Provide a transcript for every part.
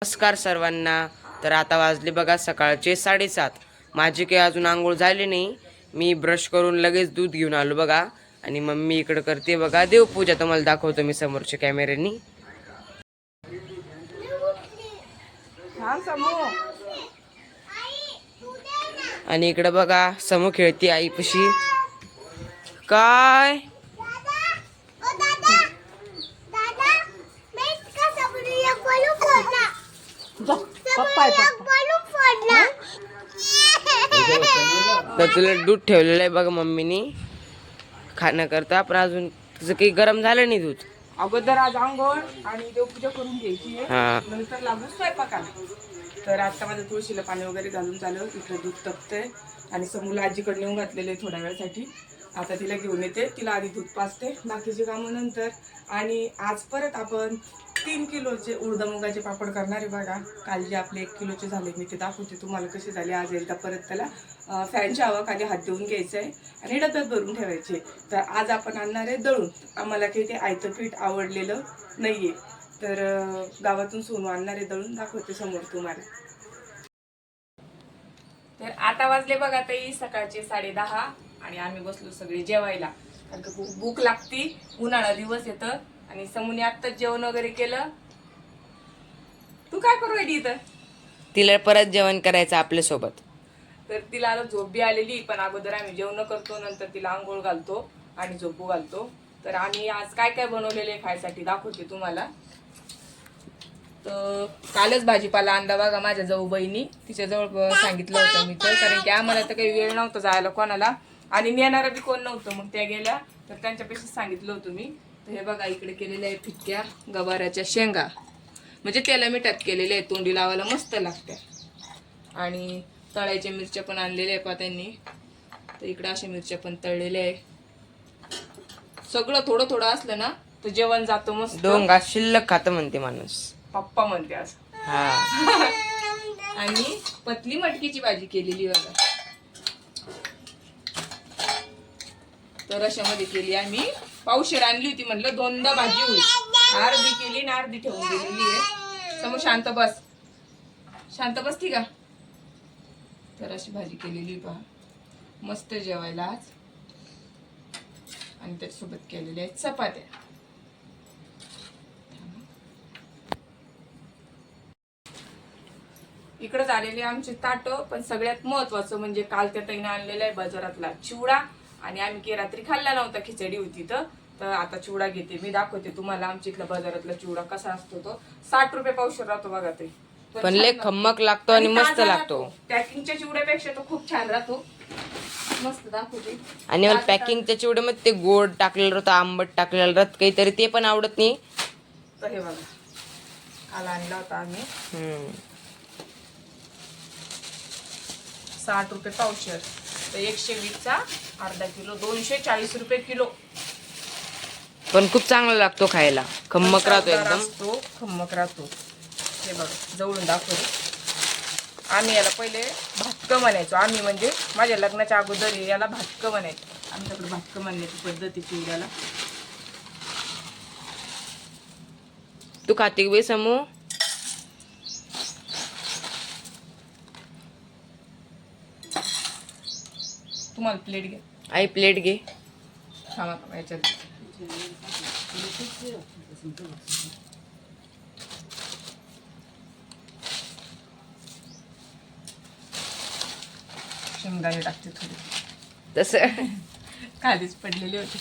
नमस्कार सर्वांना. तर आता वाजले बघा सकाळचे 7:30. माझी काही अजून आंघोळ झाली नाही. मी ब्रश करून लगेच दूध घेऊन आलो बघा. आणि मम्मी इकडे करते बघा देवपूजा. तुम्हाला दाखवतो मी समोरच्या कॅमेऱ्यानी. आणि इकडे बघा समू खेळते आईपाशी. काय तर तुला दूध ठेवलेलं आहे बघा मम्मीनी खाण्याकरता. पण अजून तुझं काही गरम झालं नाही दूध. अगोदर आज आंघोळ आणि देवपूजा करून घ्यायची आहे, नंतर लागू स्वयंपाकाला. तर आता माझ्या तुळशीला पाणी वगैरे घालून झालं. इकडे दूध तपतंय आणि समूला आजीकडे नेऊन घातलेले थोड्या वेळासाठी. आता तिला घेऊन येते. तिला आधी दूध पाजते, बाकीची कामं नंतर. आणि आज परत आपण 3 किलोचे उडदामुगाचे पापड करणार आहे बघा. काल जे आपले 1 किलोचे झाले मी ते दाखवते तुम्हाला कसे झाले. आज एकदा परत त्याला फॅनच्या हवाखाली हात देऊन घ्यायचं आहे आणि डब्यात भरून ठेवायचे. तर आज आपण आणणार आहे दळून. आम्हाला काही ते आयतं पीठ आवडलेलं नाहीये, तर गावातून सोनू आणणार आहे दळून. दाखवते समोर तुम्हाला. तर आता वाजले बघा ताई सकाळचे 10:30 आणि आम्ही बसलो सगळे जेवायला. कारण का खूप भूक लागती, उन्हाळा दिवस येतं. आणि समूने आत्ताच जेवण वगैरे केलं. तू काय करू राहिली इथं? तिला परत जेवण करायचं आपल्या सोबत. तर तिला आता झोप बी आलेली, पण अगोदर आम्ही जेवण करतो, नंतर तिला आंघोळ घालतो आणि झोपू घालतो. तर आम्ही आज काय काय बनवलेले खायसाठी दाखवते तुम्हाला. तर कालच भाजीपाला आणला बघा माझ्या जाऊबाईंनी. तिच्याजवळ सांगितलं होतं मी तर, कारण की आम्हाला तर काही वेळ नव्हता जायला कोणाला आणि नेणारं बी कोण नव्हतं. मग त्या गेल्या तर त्यांच्यापेक्षा सांगितलं होतं मी. तर हे बघा इकडे केलेल्या आहे फिक्क्या गवाराच्या शेंगा, म्हणजे त्याला मिठात केलेले आहे, तोंडी लावायला मस्त लागत्या. आणि तळायच्या मिरच्या पण आणलेल्या आहे पा त्यांनी. तर इकडे अशा मिरच्या पण तळलेल्या आहे. सगळं थोडं थोडं असलं ना तर जेवण जातं मस्त. 2 घास शिल्लक खातं म्हणते माणूस. पप्पा म्हणते असं. हा. आणि पतली मटकीची भाजी केलेली बघा. तर अशामध्ये केली आम्ही. पावशेर आणली होती, म्हटलं 2दा भाजी होईल. अर्धी केली ना अर्धी ठेवून दिलेली आहे. समोर शांत बस, शांत बस ठीक आहे. तर अशी भाजी केलेली पहा, मस्त जेवायला आज. आणि त्याच्यासोबत केलेल्या आहेत चपात्या. इकडे झालेले आमचे ताट. पण सगळ्यात महत्वाचं म्हणजे काल त्या ताईने आणलेला आहे बाजारातला चिवडा. आणि आम्ही की रात्री खाल्ला नव्हता, खिचडी होती. तर आता चिवडा घेते मी, दाखवते तुम्हाला आमच्या इथला बाजारातला चिवडा कसा असतो. तो 60 रुपये पावशेर राहतो बघा ते. पण लय खम्मक लागतो आणि मस्त लागतो. पॅकिंगच्या चिवड्यापेक्षा तो खूप छान राहतो. मस्त दाखवते. आणि मला पॅकिंगच्या चिवड्यामध्ये ते गोड टाकलेलं राहतं, आंबट टाकलेलं राहत काहीतरी, ते पण आवडत नाही. तर हे बघा काल आणला होता आम्ही. 60 रुपये पावशेर. तर 120चा अर्धा किलो, 240 रुपये किलो. पण खूप चांगला लागतो खायला, खम्मक राहतो एकदम. खम्मक राहतो. हे बघा जवळून दाखवतो. आम्ही याला पहिले भातकं म्हणायचो. आम्ही म्हणजे माझ्या लग्नाच्या अगोदर याला भातकं म्हणायचो. आमच्याकडे भातकं म्हणण्याची पद्धती चिवड्याला. तू खाते बाई समू? तुम्हाला प्लेट घ्या. आई प्लेट घे. थांबा याच्यात. शेंगदाणे टाकते थोडी, तसं खालीच पडलेली होती.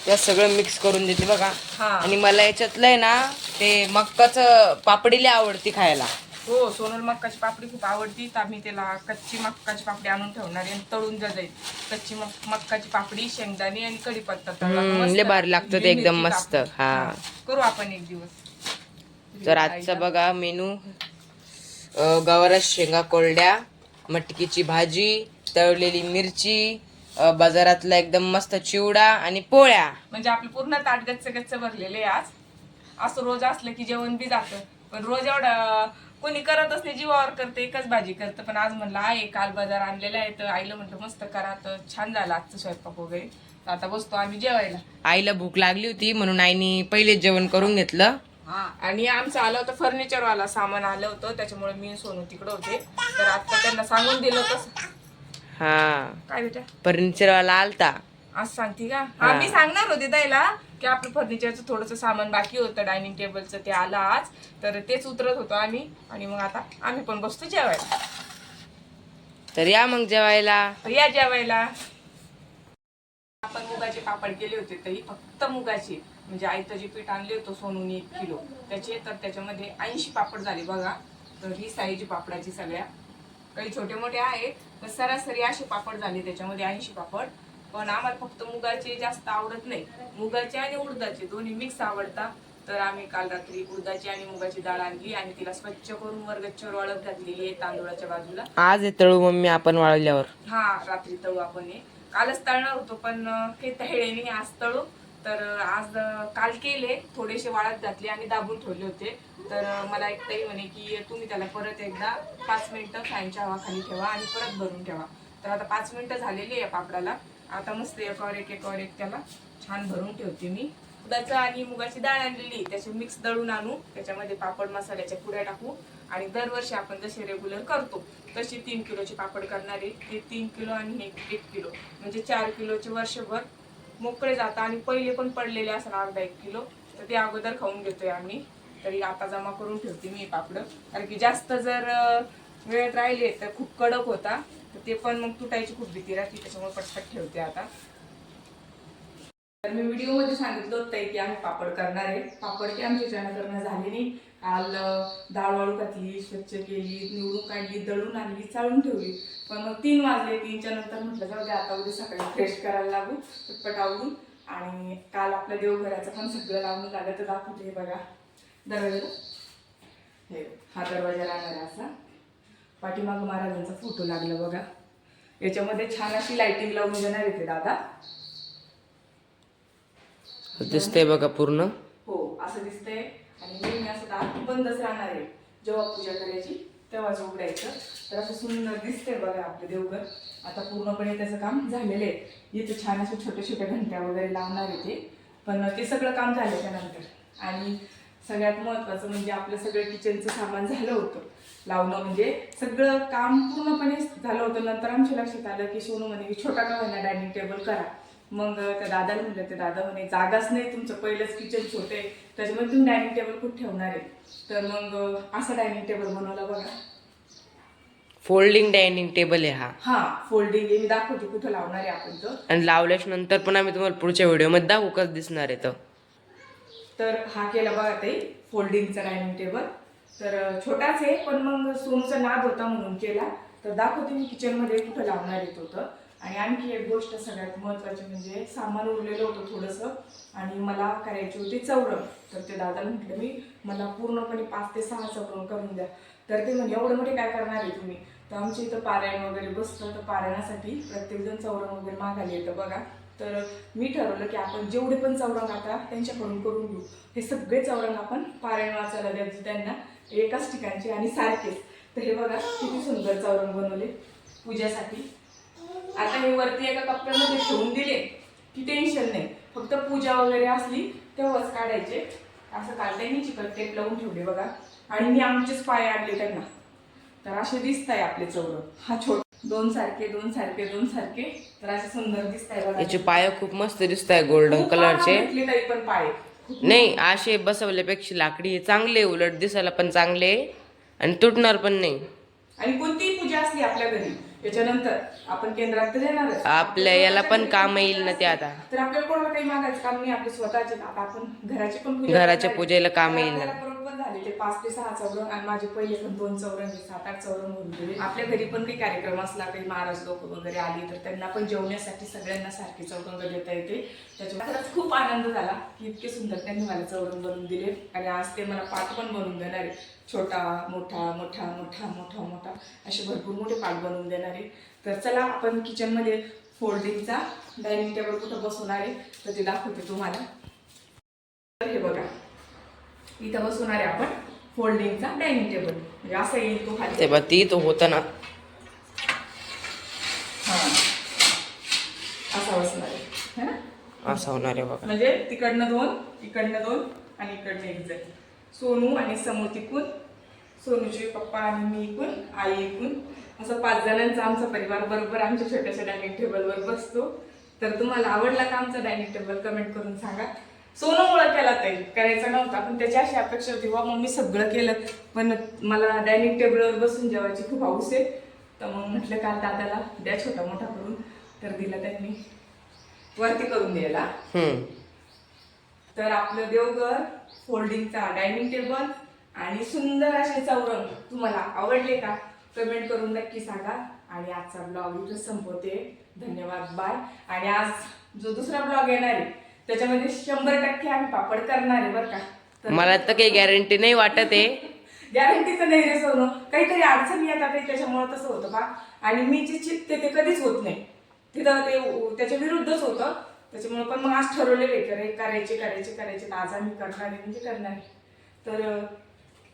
त्या सगळं मिक्स करून देते बघा. हा. आणि मला याच्यातलं आहे ना ते मक्काचं पापडी लय आवडती खायला. हो, सोनल मक्काची पापडी खूप आवडती. तर आम्ही त्याला कच्ची मक्काची पापडी आणून ठेवणार आहे, तळून जाईल. कच्ची मक्काची पापडी, शेंगदाणे आणि कढीपत्ता तळला. लय भारी लागतं ते, एकदम मस्त. हा, करू आपण एक दिवस. तर आजचा बघा मेनू: गवारा शेंगा कोरड्या, मटकीची भाजी, तळलेली मिरची, बाजारातला एकदम मस्त चिवडा आणि पोळ्या. म्हणजे आपलं पूर्ण ताट गच्च गच्च भरलेले आज. असं रोज असलं की जेवण बी जातं, पण रोज एवढं कोणी करतच नाही, जीवावर करते, एकच भाजी करतं. पण आज म्हणलं आहे काल बाजार आणलेला आहे, तर आईला म्हटलं मस्त करा. तर छान झालं आजचं स्वयंपाक वगैरे. आता बसतो आम्ही जेवायला. आईला भूक लागली होती म्हणून आईने पहिले जेवण करून घेतलं. आणि आमचं आलं होतं फर्निचरवाला सामान आलं होतं, त्याच्यामुळे मी आणि सोनू तिकडे होते. तर आता त्यांना सांगून दिलं होतं. हा काय बेटा फर्निचर वाला आलता. आज सांगते का? हा मी सांगणार होते त्याला की आपलं फर्निचरचं थोडंसं सामान बाकी होतं डायनिंग टेबलचं, ते आलं आज. तर तेच उतरत होतो आम्ही आणि मग आता आम्ही पण बसतो जेवायला. तर या मग जेवायला. तर या जेवायला. आपण मुगाचे पापड केले होते, तरी फक्त मुगाचे, म्हणजे आयतं जे पीठ आणले होतं सोनूने 1 किलो त्याचे, तर त्याच्यामध्ये 80 पापड झाले बघा. तर ही साईज पापडाची सगळ्या, काही छोटे मोठे आहेत तर सरासरी असे पापड झाले त्याच्यामध्ये 80 पापड. पण आम्हाला फक्त मुगाचे जास्त आवडत नाही, मुगाचे आणि उडदाचे दोन्ही मिक्स आवडतात. तर आम्ही काल रात्री उडदाची आणि मुगाची डाळ आणली आणि तिला स्वच्छ करून वर गच्चीवर वाळत घातलेली आहे तांदूळाच्या बाजूला. आज हे तळू मम्मी आपण वाळल्यावर. हा रात्री तळू आपण. कालच तळणार होतो पण काही तळले नाही, आज तळू. तर आज काल केले, थोडेसे वाळत घातले आणि दाबून ठेवले होते. तर मला एक ताई म्हणे की तुम्ही त्याला परत एकदा 5 मिनिटं फॅनच्या हवाखाली ठेवा आणि परत भरून ठेवा. तर आता 5 मिनिटं झालेली आहे पापडाला. आता मस्त एकावर एक त्याला छान भरून ठेवते मी. उडदाचं आणि मुगाची डाळ आणलेली, त्याचे मिक्स दळून आणू, त्याच्यामध्ये पापड मसाल्याच्या पुड्या टाकू आणि दरवर्षी आपण जसे रेग्युलर करतो तशी 3 किलोचे पापड करणार आहे. ते 3 किलो आणि हे 1 किलो म्हणजे 4 किलोचे वर्षभर मोकळे जातात. आणि पहिले पण पडलेले असं अर्धा 1 किलो, तर ते अगोदर खाऊन घेतोय आम्ही. तरी आता जमा करून ठेवते मी पापड, कारण की जास्त जर वेळेत राहिले तर खूप कडक होता, तर ते पण मग तुटायची खूप भीती राहते, त्याच्यामुळे पटपट ठेवते आता. तर मी व्हिडिओमध्ये सांगितलं होतं की आम्ही पापड करणार आहे. पापड की आमच्या चॅनल करणं झाले नाही. काल डाळ वाळू घातली, स्वच्छ केली, निवडून काढली, दळून आणली, चाळून ठेवली. पण मग 3 वाजले. 3च्या नंतर म्हटलं जाऊ दे आता उद्या सकाळी फ्रेश करायला लागू पटपट आवडून. आणि काल आपल्या देवघराचं पण सगळं लावून लागत दाखवते. हे बघा दरवाजा, हे हा दरवाजा राहणार आहे असा. पाठीमागं महाराजांचा फोटो लागला बघा. याच्यामध्ये छान अशी लाइटिंग लावून देणार आहे ते दादा. दिसतंय बघा पूर्ण. हो असं दिसतंय. आणि नेहमी असं दार बंदच राहणार आहे, जेव्हा पूजा करायची तेव्हाच उघडायचं. तर असं सुंदर दिसतंय बघा आपलं देवघर. आता पूर्णपणे त्याचं काम झालेलं आहे. इथे छान अशा छोट्या छोट्या घंट्या वगैरे लावणार आहे ते, पण ते सगळं काम झालं त्यानंतर. आणि सगळ्यात महत्त्वाचं म्हणजे आपलं सगळं किचनचं सामान झालं होतं लावणं, म्हणजे सगळं काम पूर्णपणे झालं होतं. नंतर आमच्या लक्षात आलं की सोनू म्हणे की छोटा का होईना डायनिंग टेबल करा. मग त्या दादाला म्हटलं, ते दादा म्हणे जागाच नाही, तुमचं पहिलंच किचन छोटे, त्याच्यामध्ये तुम्ही डायनिंग टेबल कुठे ठेवणार आहे. तर मग असं डायनिंग टेबल बनवला बघा. फोल्डिंग डायनिंग टेबल आहे हा. हा फोल्डिंग आहे, मी दाखवते कुठं लावणार आहे आपण तर. आणि लावल्याच्या नंतर पण आम्ही तुम्हाला पुढच्या व्हिडिओमध्ये दाखवू कसं दिसणार आहे. तर हा केला बघा ते फोल्डिंगचा डायनिंग टेबल. तर छोटाच आहे, पण मग सोनूचा नाद होता म्हणून केला. तर दाखवते मी किचनमध्ये कुठं लावणार येत होतं. आणि आणखी एक गोष्ट सगळ्यात महत्त्वाची म्हणजे सामान उरलेलं होतं थोडंसं, आणि मला करायची होती चौरंग. तर ते दादा म्हटलं मी मला पूर्णपणे 5 ते 6 चौरंग करून द्या. तर ते म्हणजे एवढं मोठे काय करणार आहे तुम्ही. तर आमच्या इथं पारायण वगैरे बसतं, तर पारायणासाठी प्रत्येकजण चौरंग वगैरे मागायला येतं बघा. तर मी ठरवलं की आपण जेवढे पण चौरंग आता त्यांच्याकडून करून घेऊ. हे सगळे चौरंग आपण पारायण वाचायला द्यायचे त्यांना, एकाच ठिकाणचे आणि सारखेच. तर हे बघा किती सुंदर चौरंग बनवले पूजासाठी. आता हे वरती एका कप्प्यामध्ये ठेवून दिले की टेन्शन नाही, फक्त पूजा वगैरे असली तेव्हाच काढायचे. असं काढताय मी चिकट टेप लावून ठेवले बघा. आणि मी आमचेच पाय आणले त्यांना. तर असे दिसत आहे आपले चौरंग. हा छोट 2 सारखे 2 सारखे 2 सारखे, तर असे सुंदर दिसत आहे बघा. याचे पाय खूप मस्त दिसत आहे गोल्डन कलरचे. तरी पण पाय नाही असे बसवल्यापेक्षा लाकडी हे चांगले, उलट दिसायला पण चांगले आणि तुटणार पण नाही. आणि कोणतीही पूजा असली आपल्या घरी त्याच्यानंतर आपण केंद्रात तर देणारच. आपल्या याला पण काम येईल ना ते आता. तर आपल्याला कोणाला काही मागायचं काम नाही, आपले स्वतःचे. आता आपण घराची पण पूजा घराच्या पूजेला काम येईल ना. बरोबर झालेले 5 ते 6 चौरंग. आणि माझे पहिले पण 2 चौरंग 7-8 चौरंग होऊन गेले. आपल्या घरी पण काही कार्यक्रम असला, काही महाराज लोक वगैरे आली तर त्यांना पण जेवण्यासाठी सगळ्यांना सारखे चौरंग देता येते. त्याच्यामुळे खरंच खूप आनंद झाला की इतके सुंदर त्यांनी मला चौरंग बनवून दिले. आणि आज ते मला पाट पण बनवून देणार आहे. छोटा मोठा मोठा मोठा मोठा मोठा असे भरपूर मोठे पाट बनवून देणार आहे. तर चला आपण किचनमध्ये फोल्डिंगचा डायनिंग टेबल कुठं बसवणार आहे तर ते दाखवते तुम्हाला. तर हे बघा इथं बसवणार आहे आपण फोल्डिंगचा डायनिंग टेबल. म्हणजे असं येईल तो खाली. ते बघ ती तो होता ना, हा असा बसणार आहे है ना. असं होणार आहे बघा. म्हणजे तिकडनं 2 इकडनं 2 आणि इकडनं 1 जाईल. सोनू आणि समू तिकून, सोनूचे पप्पा आणि मी इकून, आई इकून, असं 5 जणांचा आमचा परिवार बरोबर आमच्या छोट्याशा डायनिंग टेबलवर बसतो. तर तुम्हाला आवडला का आमचा डायनिंग टेबल कमेंट करून सांगा. सोनूमुळे केला ते करायचा नव्हता, पण त्याची अशी अपेक्षा होती वा मम्मी सगळं केलं, पण मला डायनिंग टेबलवर बसून जेवायची खूप हौस आहे. तर मग म्हटलं काल दादाला द्या छोटा मोठा करून, तर दिला त्यांनी वरती करून द्यायला. तर आपलं देवघर, फोल्डिंगचा डायनिंग टेबल आणि सुंदर असे चौरंग तुम्हाला आवडले का कमेंट करून नक्की सांगा. आणि आजचा ब्लॉग इथं संपवते. धन्यवाद, बाय. आणि आज जो दुसरा ब्लॉग येणार आहे त्याच्यामध्ये 100% आम्ही पापड करणार आहे बरं का. मला तर काही गॅरंटी नाही वाटत आहे. गॅरंटीचं नाही रे सोनं, काहीतरी अडचणी येतात त्याच्यामुळे तसं होतं बा. आणि मी जे चित्ते ते कधीच होत नाही, तिथं ते त्याच्या विरुद्धच होतं. त्याच्यामुळे पण मग आज ठरवलेले करायचे तर आज आम्ही करणार आहे म्हणजे करणार आहे. तर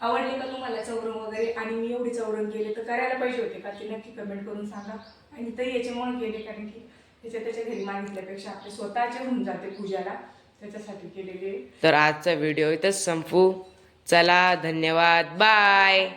आवडले का तुम्हाला चौरंग वगैरे, आणि मी एवढी चौरंग केले तर करायला पाहिजे होते का ते नक्की कमेंट करून सांगा. आणि ते याच्यामुळे केले कारण की त्याच्या घरी मागितल्यापेक्षा आपले स्वतःचे होऊन जाते पूजाला, त्याच्यासाठी केलेले. तर आजचा व्हिडिओ इथंच संपू. चला, धन्यवाद, बाय.